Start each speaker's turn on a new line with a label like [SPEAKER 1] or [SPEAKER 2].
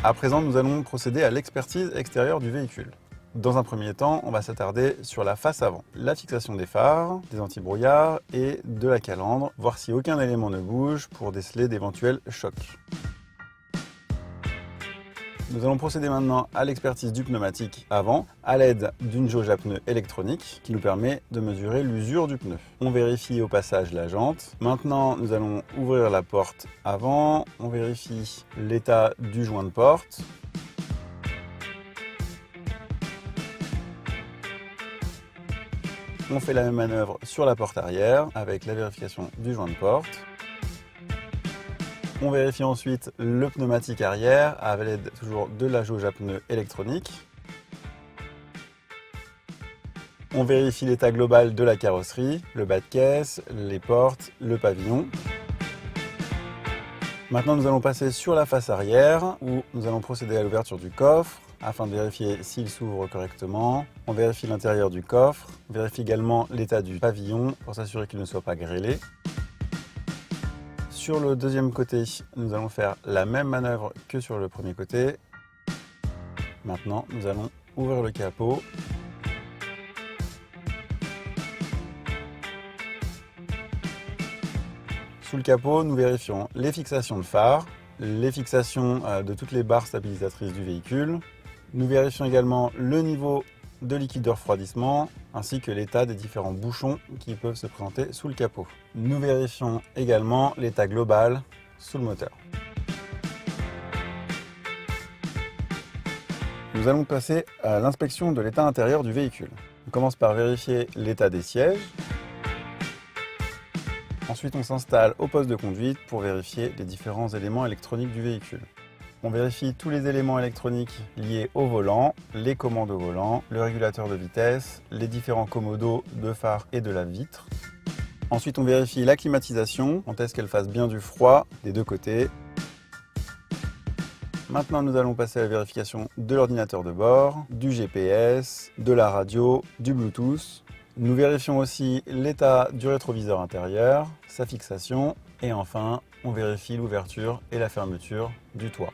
[SPEAKER 1] À présent, nous allons procéder à l'expertise extérieure du véhicule. Dans un premier temps, on va s'attarder sur la face avant. La fixation des phares, des anti-brouillards et de la calandre, voir si aucun élément ne bouge pour déceler d'éventuels chocs. Nous allons procéder maintenant à l'expertise du pneumatique avant à l'aide d'une jauge à pneus électronique qui nous permet de mesurer l'usure du pneu. On vérifie au passage la jante. Maintenant, nous allons ouvrir la porte avant. On vérifie l'état du joint de porte. On fait la même manœuvre sur la porte arrière avec la vérification du joint de porte. On vérifie ensuite le pneumatique arrière à l'aide toujours de la jauge à pneus électronique. On vérifie l'état global de la carrosserie, le bas de caisse, les portes, le pavillon. Maintenant, nous allons passer sur la face arrière où nous allons procéder à l'ouverture du coffre afin de vérifier s'il s'ouvre correctement. On vérifie l'intérieur du coffre, on vérifie également l'état du pavillon pour s'assurer qu'il ne soit pas grêlé. Sur le deuxième côté, nous allons faire la même manœuvre que sur le premier côté. Maintenant, nous allons ouvrir le capot. Sous le capot, nous vérifions les fixations de phare, les fixations de toutes les barres stabilisatrices du véhicule. Nous vérifions également le niveau de liquide de refroidissement ainsi que l'état des différents bouchons qui peuvent se présenter sous le capot. Nous vérifions également l'état global sous le moteur. Nous allons passer à l'inspection de l'état intérieur du véhicule. On commence par vérifier l'état des sièges. Ensuite, on s'installe au poste de conduite pour vérifier les différents éléments électroniques du véhicule. On vérifie tous les éléments électroniques liés au volant, les commandes au volant, le régulateur de vitesse, les différents commodos de phare et de la vitre. Ensuite, on vérifie la climatisation, on teste qu'elle fasse bien du froid des deux côtés. Maintenant, nous allons passer à la vérification de l'ordinateur de bord, du GPS, de la radio, du Bluetooth. Nous vérifions aussi l'état du rétroviseur intérieur, sa fixation et enfin, on vérifie l'ouverture et la fermeture du toit.